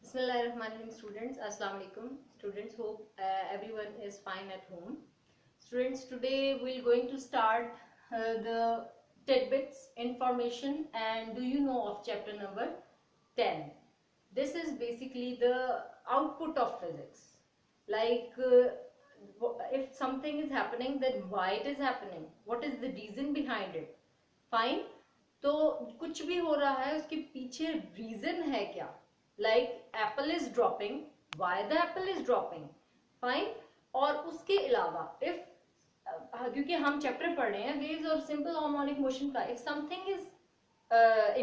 Bismillahirrahmanirrahim students. Assalamu alaikum students. Hope everyone is fine at home. Students, today we're going to start the tidbits information and do you know of chapter number 10. This is basically the output of physics. Like if something is happening, then why it is happening, what is the reason behind it. Fine. तो कुछ भी हो रहा है उसके पीछे reason है क्या. Like apple is dropping, why the apple is dropping. Fine. और उसके अलावा if क्योंकि हम चैप्टर पढ़ रहे हैं waves और simple harmonic motion का, if something is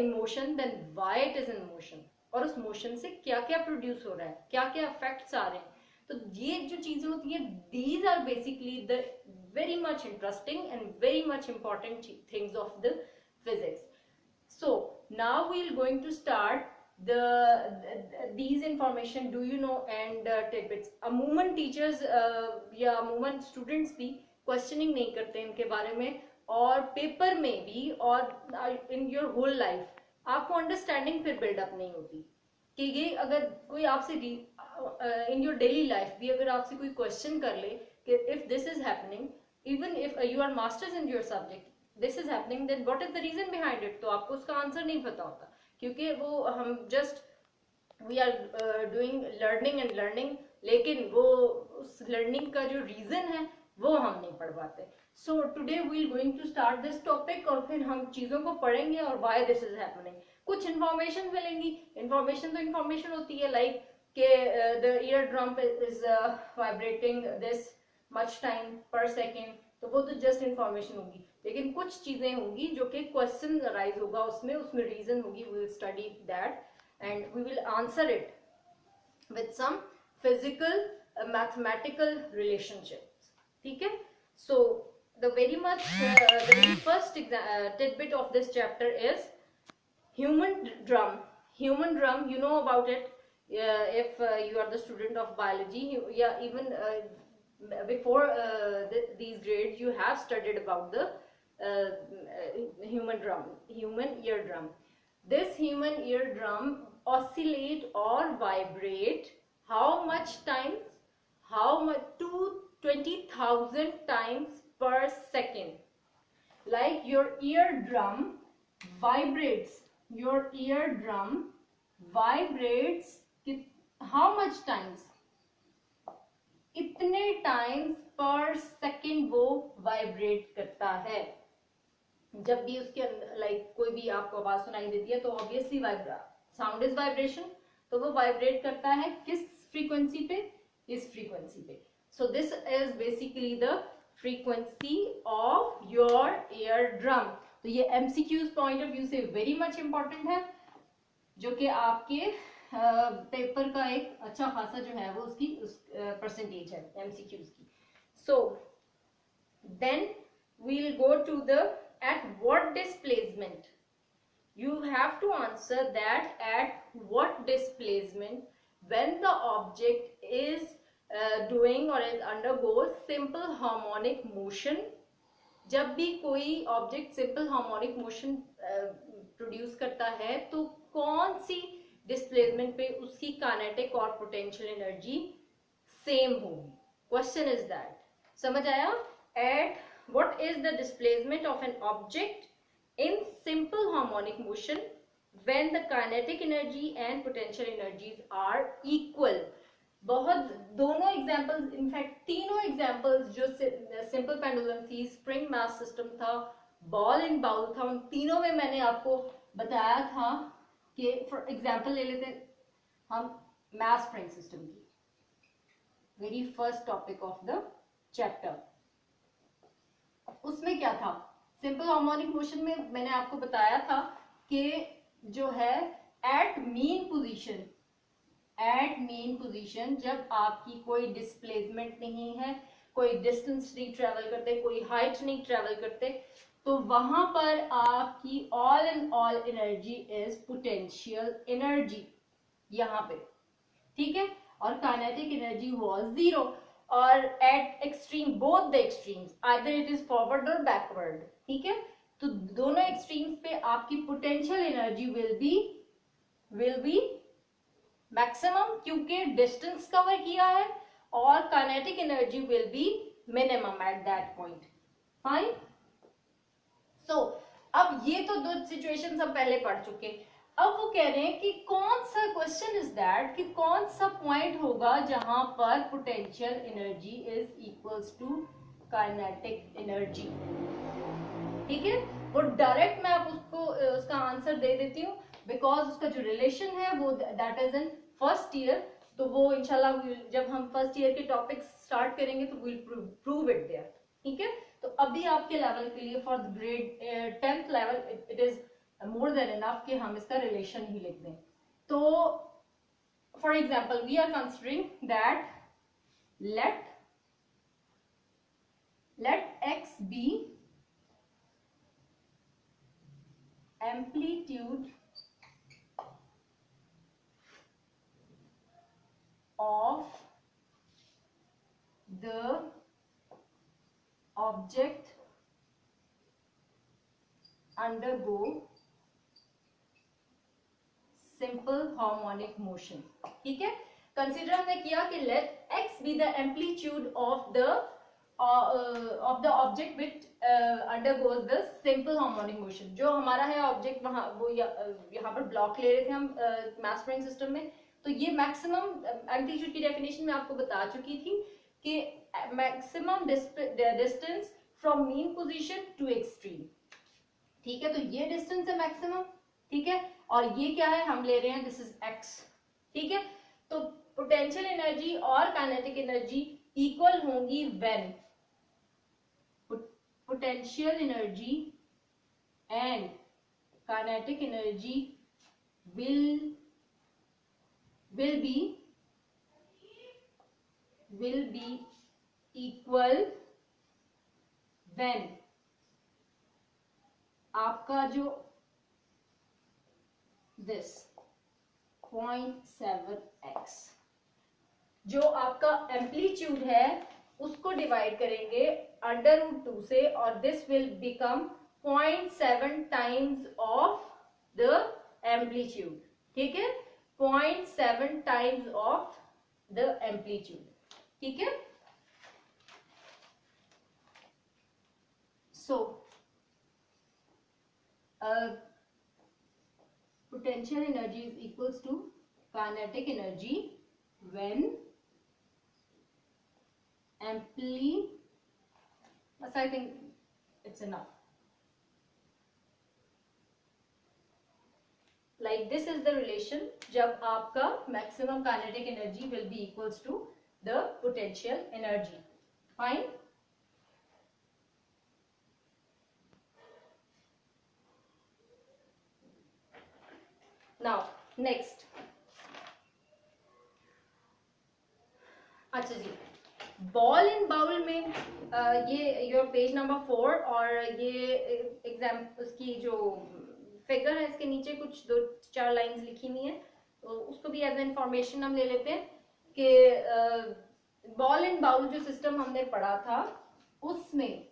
in motion then why it is in motion, और उस मोशन से क्या क्या प्रोड्यूस हो रहा है, क्या क्या इफेक्ट्स आ रहे हैं. तो ये जो चीजें होती हैं, these are basically the very much interesting and very much important things of the physics. So now we're going to start these information do you know and tidbits. अमूमन टीचर्स या अमूमन स्टूडेंट्स भी क्वेश्चनिंग नहीं करते इनके बारे में, और पेपर में भी और इन योर होल लाइफ आपको अंडरस्टैंडिंग फिर बिल्डअप नहीं होती कि ये अगर कोई आपसे इन योर डेली लाइफ भी अगर आपसे कोई क्वेश्चन कर ले कि if this is happening, even if you are masters in your subject, this is happening, then what is the reason behind it, तो आपको उसका आंसर नहीं पता होता क्योंकि वो हम just we are doing learning and learning, लेकिन वो उस लर्निंग का जो रीजन है वो हम नहीं पढ़ पाते. So today we are going to start this topic और फिर हम चीजों को पढ़ेंगे और व्हाई दिस इज हैपनिंग. कुछ इन्फॉर्मेशन मिलेंगी. इन्फॉर्मेशन तो इन्फॉर्मेशन होती है, लाइक के the ear drum is vibrating this much time per second, तो वो तो जस्ट इन्फॉर्मेशन होगी. लेकिन कुछ चीजें होंगी जो कि क्वेश्चन राइज होगा उसमें रीजन होगी. We will study that and we will answer it with some physical mathematical relationships. ठीक है. So the very first tidbit of this chapter is human drum. Human drum, you know about it. If you are the student of biology, yeah, even before these grades you have studied about the human drum, human eardrum. This human eardrum oscillate or vibrate how much times, how much, to 20,000 times per second. Like your eardrum vibrates, your eardrum vibrates how much times, इतने times पर second वो vibrate करता है. जब भी उसके like कोई भी आपको आवाज सुनाई देती है तो ऑब्वियसली साउंड इज वाइब्रेशन, तो वो वाइब्रेट करता है किस फ्रीक्वेंसी पे, इस फ्रीक्वेंसी पे. So this is basically the frequency of your ear drum. तो ये एमसीक्यूज पॉइंट ऑफ व्यू से वेरी मच इंपॉर्टेंट है, जो कि आपके पेपर का एक अच्छा खासा जो है वो उसकी परसेंटेज है एमसीक्यूज की. So then we'll go to the at what displacement. You have to answer that at what displacement when the object is doing or is undergoes simple harmonic motion. जब भी कोई object simple harmonic motion produce करता है तो कौन सी displacement पे उसकी kinetic और पोटेंशियल एनर्जी सेम होगी. Question is that. समझ आया? At what is the displacement of an object in simple harmonic motion when the kinetic energy and potential energies are equal. बहुत दोनों एग्जांपल्स, इनफैक्ट तीनों examples, जो simple pendulum थी, spring mass system था, ball and bowl था, उन तीनों में मैंने आपको बताया था कि फॉर एग्जांपल ले लेते हम मास स्प्रिंग सिस्टम की, very first topic of the chapter. उसमें क्या था, सिंपल हार्मोनिक मोशन में मैंने आपको बताया था कि जो है एट मीन पोजीशन जब आपकी कोई डिस्प्लेसमेंट नहीं है, कोई डिस्टेंस नहीं ट्रेवल करते, कोई हाइट नहीं ट्रेवल करते, तो वहां पर आपकी all in all energy is potential energy यहाँ पे. ठीक है. और काइनेटिक एनर्जी वाज 0. और at extreme, both the extremes, either it is forward और बैकवर्ड. ठीक है. तो दोनों एक्सट्रीम्स पे आपकी potential energy will be maximum क्योंकि डिस्टेंस कवर किया है, और kinetic energy will be minimum at that point. Fine. So अब ये तो दो सिचुएशन हम पहले पढ़ चुके। अब वो कह रहे हैं कि कौन सा क्वेश्चन इज दैट कि कौन सा पॉइंट होगा जहां पर potential energy is equals to kinetic energy. ठीक है, वो डायरेक्ट मैं आप उसको उसका आंसर दे देती हूँ, बिकॉज उसका जो रिलेशन है वो that is in first year. तो वो इंशाल्लाह जब हम फर्स्ट ईयर के टॉपिक्स स्टार्ट करेंगे तो विल प्रूव इट देयर। ठीक है, तो अभी आपके लेवल के लिए for grade 10th level it is more than enough कि हम इसका रिलेशन ही लिख दें। तो for example we are considering that let x be amplitude of the object undergo simple harmonic motion। ठीक है, कंसिडर हमने किया कि let x be the amplitude of the object which undergoes the simple harmonic motion। जो हमारा है object वहां वो यहाँ पर ब्लॉक ले रहे थे हम मास स्प्रिंग सिस्टम में। तो ये मैक्सिमम एम्पलीट्यूड की डेफिनेशन में आपको बता चुकी थी कि maximum distance from mean position to extreme. ठीक है, तो ये डिस्टेंस है मैक्सिमम। ठीक है, और ये क्या है हम ले रहे हैं, दिस इज x। ठीक है, तो पोटेंशियल एनर्जी और काइनेटिक एनर्जी इक्वल होंगी when potential energy and kinetic energy will be equal when आपका जो this 0.7x जो आपका एम्पलीट्यूड है उसको डिवाइड करेंगे √2 से, और this will become 0.7 times of the amplitude. ठीक है, 0.7 टाइम्स ऑफ द एम्पलीट्यूड। ठीक है, सो potential energy is equals to kinetic energy when I think it's enough. Like this is the relation जब आपका maximum kinetic energy will be equals to the potential energy. Fine. Now next, अच्छा जी, ball in bowl में ये your page number 4 और ये exam उसकी जो figure है इसके नीचे कुछ 2-4 लाइंस लिखी हुई हैं, तो उसको भी एज ए इंफॉर्मेशन हम ले लेते हैं कि बॉल इन बाउल जो सिस्टम हमने पढ़ा था उसमें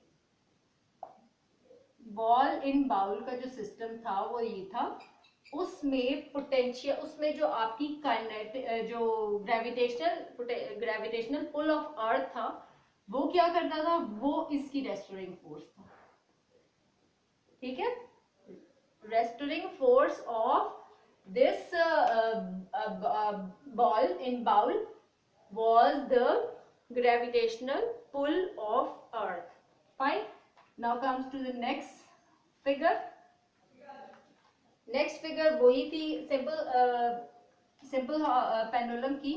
बॉल इन बाउल का जो सिस्टम था वो ये था, उसमें पोटेंशियल उसमें जो आपकी जो ग्रेविटेशनल पुल ऑफ अर्थ था वो क्या करता था, वो इसकी रेस्टोरिंग फोर्स था। ठीक है, restoring force of this ball in bowl was the gravitational pull of earth. Fine. Now comes to the next figure. Next figure वही थी सिंपल पेंडुलम की।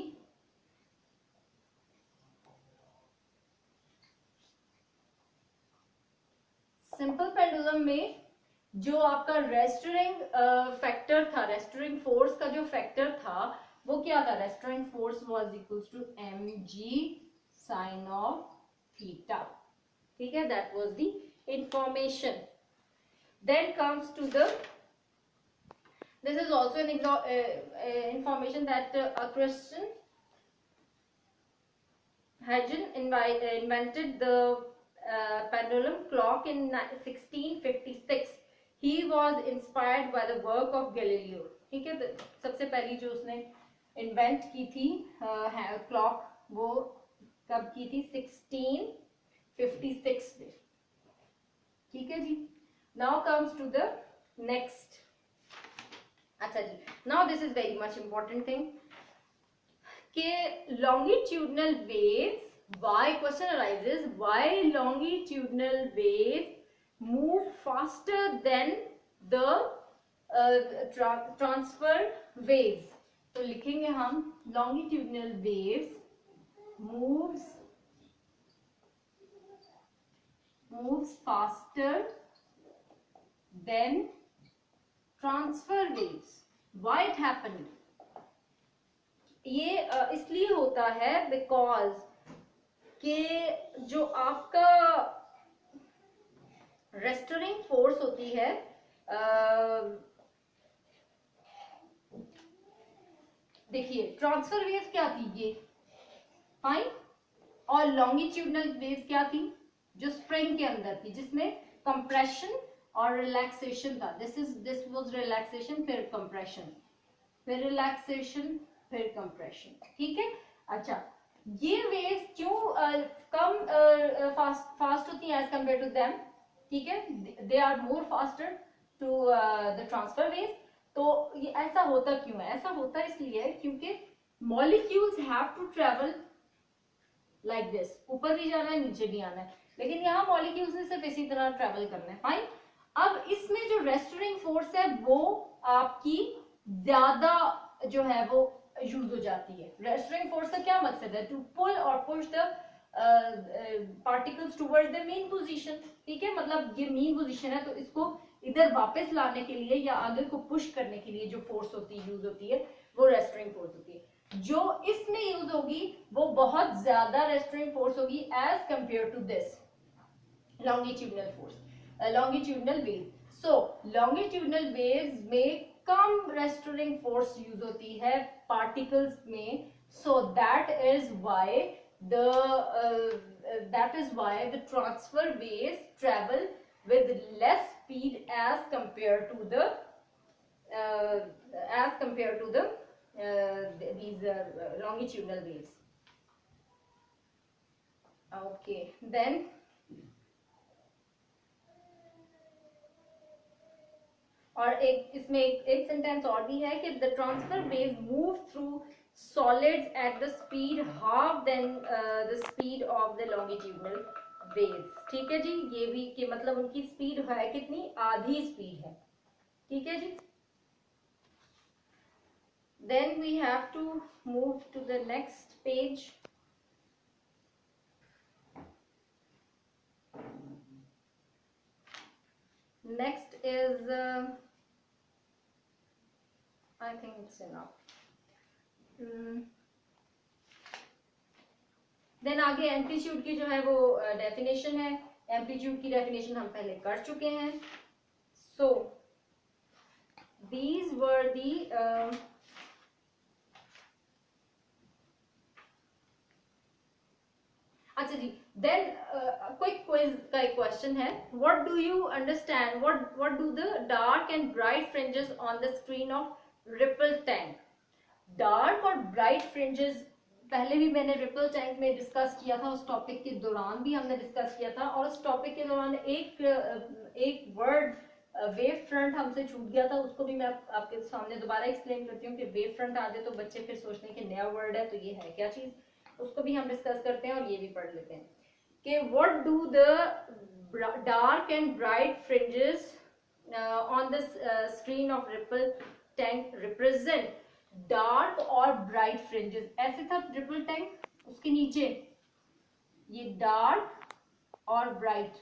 सिंपल पेंडुलम में जो आपका रेस्टोरिंग फैक्टर था, रेस्टोरिंग फोर्स का जो फैक्टर था वो क्या था, restoring force was equals to mg sin of theta। ठीक है, that was the information. Then comes to the this is also an information that Christian Huygens invented the pendulum clock in 1656। he was inspired by the work of Galileo। ठीक है, सबसे पहली जो उसने invent की थी क्लॉक, वो कब की थी? 1656 में। ठीक है जी। Now comes to the next. अच्छा जी, now this is very much important thing कि longitudinal waves, why question arises, why longitudinal waves move faster than the transfer waves। तो लिखेंगे हम longitudinal waves moves faster than transfer waves। why it happened? ये इसलिए होता है because कि जो आपका रेस्टोरिंग फोर्स होती है, देखिए ट्रांसफर वेव क्या थी ये, फाइन, और लॉन्गिट्यूडनल वेव क्या थी जो स्प्रिंग के अंदर थी, जिसमें कंप्रेशन और रिलैक्सेशन था। दिस वाज रिलैक्सेशन, फिर कंप्रेशन, फिर रिलैक्सेशन, फिर कंप्रेशन। ठीक है। अच्छा, ये वेव्स क्यों कम फास्ट होती हैं एज कंपेयर टू देम? ठीक है, they are more faster to the transfer wave. तो ये ऐसा होता क्यों है? ऐसा होता इसलिए क्योंकि molecules have to travel like this, ऊपर भी जाना है नीचे भी आना है, लेकिन यहाँ मॉलिक्यूल्स ने सिर्फ इसी तरह ट्रेवल करना है। फाइन। अब इसमें जो रेस्टोरिंग फोर्स है वो आपकी ज्यादा जो है वो यूज हो जाती है। रेस्टोरिंग फोर्स का क्या मकसद है? टू पुल और push the particles towards the mean position. ठीक है, मतलब ये मीन पोजीशन है तो इसको इधर वापस लाने के लिए या आगे को पुश करने के लिए जो फोर्स होती है, यूज होती है, वो रेस्टोरिंग फोर्स होती है। जो इसमें यूज होगी वो बहुत ज्यादा रेस्टोरिंग फोर्स होगी as compare to this longitudinal force, longitudinal waves। so longitudinal waves में कम restoring force यूज होती है particles में, so that is why the transfer waves travel with less speed as compared to the these longitudinal waves। okay, then और एक इसमें एक sentence और भी है कि the transfer wave move through solids at the speed half then the speed of the longitudinal waves. ठीक है जी, ये भी कि मतलब उनकी स्पीड है कितनी? आधी स्पीड है। ठीक है जी। Then we have to move to the next page. Next is I think it's enough। Then आगे एम्पलीट्यूड की जो है वो डेफिनेशन है। एम्पलीट्यूड की डेफिनेशन हम पहले कर चुके हैं। सो दीज वर दी अच्छा जी, देन क्विक क्विज का एक क्वेश्चन है, what do you understand, what do the dark and bright fringes on the screen of ripple tank? Dark और ब्राइट फ्रिंजेस पहले भी मैंने रिपल टैंक में डिस्कस किया था, उस टॉपिक के दौरान भी हमने डिस्कस किया था, और उस टॉपिक के दौरान एक वर्ड वेव फ्रंट हमसे छूट गया था, उसको भी मैं आपके सामने दोबारा एक्सप्लेन करती हूँ कि वेव फ्रंट आ जाए तो बच्चे फिर सोचते हैं कि नया वर्ड है, तो ये है क्या चीज, उसको भी हम डिस्कस करते हैं और ये भी पढ़ लेते हैं कि what do the dark and bright fringes on the screen of ripple tank represent. Dark और ब्राइट फ्रिंजेस, ऐसे था ट्रिपल टैंक, उसके नीचे ये डार्क और ब्राइट,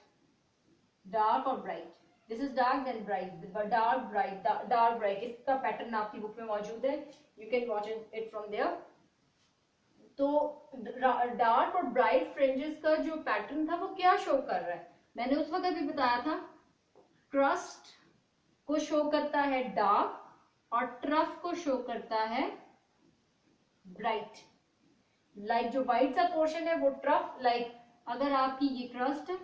डार्क और bright, this is dark then bright, dark bright, dark bright, इसका pattern आपकी बुक में मौजूद है, you can watch it from there. तो डार्क और ब्राइट फ्रिंजेस का जो पैटर्न था वो क्या शो कर रहा है? मैंने उस वक्त भी बताया था, क्रस्ट को शो करता है डार्क और ट्रफ को शो करता है ब्राइट। लाइक जो व्हाइट सा पोर्शन है वो ट्रफ, लाइक अगर आपकी ये क्रस्ट है,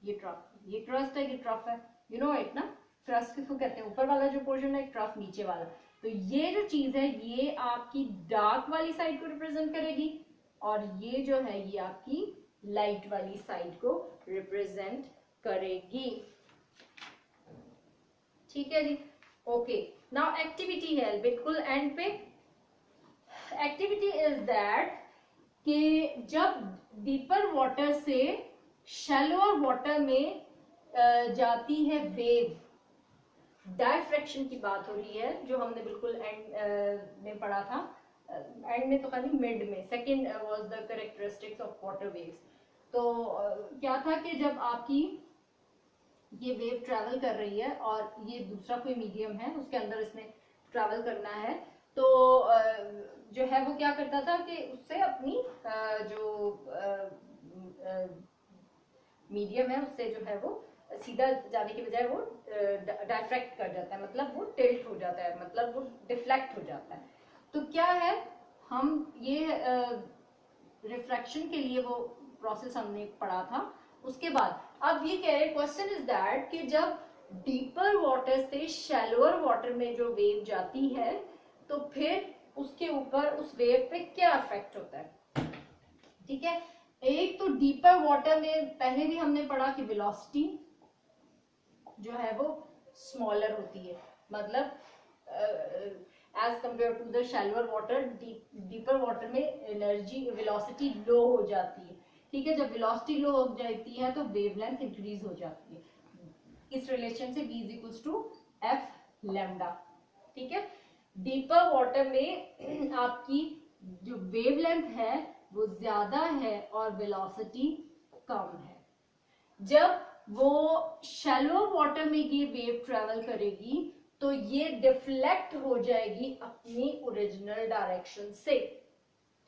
ये ट्रफ, ये क्रस्ट है, ये ट्रफ है, यू नो इट ना, क्रस्ट किसको कहते हैं? ऊपर वाला जो पोर्शन है, ट्रफ नीचे वाला। तो ये जो चीज है ये आपकी डार्क वाली साइड को रिप्रेजेंट करेगी और ये जो है ये आपकी लाइट वाली साइड को रिप्रेजेंट करेगी। ठीक है जी। ओके, नाउ एक्टिविटी है बिल्कुल एंड पे। एक्टिविटी इज दैट कि जब डीपर वाटर से शैलोअर वाटर में जाती है वेव, डायफ्रैक्शन की बात हो रही है जो हमने बिल्कुल एंड में पढ़ा था, एंड में तो खाली मिड में, second was the characteristics of water waves. तो क्या था कि जब आपकी ये वेव ट्रैवल कर रही है और ये दूसरा कोई मीडियम है उसके अंदर इसने ट्रैवल करना है, तो जो है वो क्या करता था कि उससे अपनी जो मीडियम है उससे जो है वो सीधा जाने के बजाय वो डायफ्रैक्ट कर जाता है, मतलब वो टिल्ट हो जाता है, मतलब वो डिफ्लेक्ट हो जाता है। तो क्या है, हम ये रिफ्रैक्शन के लिए वो प्रोसेस हमने पढ़ा था। उसके बाद अब ये कह रहे क्वेश्चन इज दैट कि जब डीपर वाटर से शैलोअर वाटर में जो वेव जाती है तो फिर उसके ऊपर उस वेव पे क्या इफेक्ट होता है। ठीक है, एक तो डीपर वाटर में पहले भी हमने पढ़ा कि वेलोसिटी जो है वो स्मॉलर होती है, मतलब as compare to the shallower water, deeper water में एनर्जी वेलोसिटी लो हो जाती है। ठीक है, जब वेलोसिटी लो हो जाती है तो वेवलेंथ इंक्रीज हो जाती है। इस रिलेशन से v is equals to F lambda. ठीक है, डीपर वाटर में आपकी जो वेवलेंथ है वो ज्यादा है और वेलोसिटी कम है। जब वो शैलो वाटर में ये वेव ट्रेवल करेगी तो ये डिफ्लेक्ट हो जाएगी अपनी ओरिजिनल डायरेक्शन से।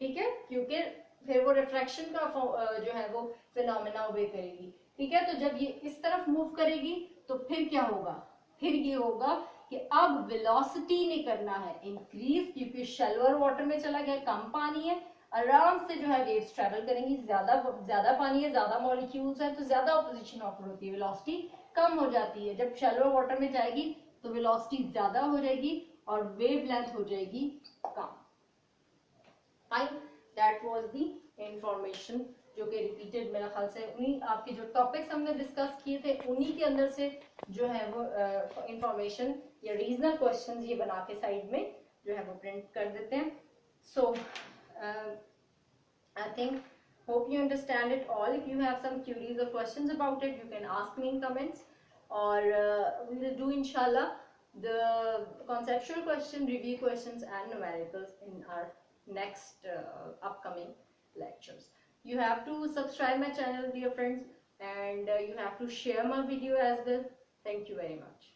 ठीक है, क्योंकि फिर वो रिफ्रैक्शन का जो है वो फिनोमेना ओबे करेगी। ठीक है, तो जब ये इस तरफ मूव करेगी तो फिर क्या होगा, फिर ये होगा कि अब वेलोसिटी ने करना है इंक्रीज, क्योंकि शैलोअर वाटर में चला गया, कम पानी है, आराम से जो है वेव्स ट्रेवल करेंगी। ज्यादा पानी है, ज्यादा मॉलिक्यूल्स है, तो ज्यादा ऑपोजिशन ऑफर होती है, वेलोसिटी कम हो जाती है। जब शैलोअर वाटर में जाएगी तो वेलोसिटी ज्यादा हो जाएगी और वेवलेंथ हो जाएगी कम। Fine, that was the information जो कि रिपीटेड, मेरा ख्याल से उन्हीं आपके जो टॉपिक्स हमने डिस्कस किए थे उन्हीं के अंदर से जो है वो इंफॉर्मेशन या रीजनल क्वेश्चंस ये बना के साइड में जो है वो प्रिंट कर देते हैं। सो I think, hope you understand it all. If you have some queries or questions about it, you can ask me in comments, or we will do inshallah the conceptual question, review questions and numericals in our next upcoming lectures. You have to subscribe my channel, dear friends, and you have to share my video as well. Thank you very much.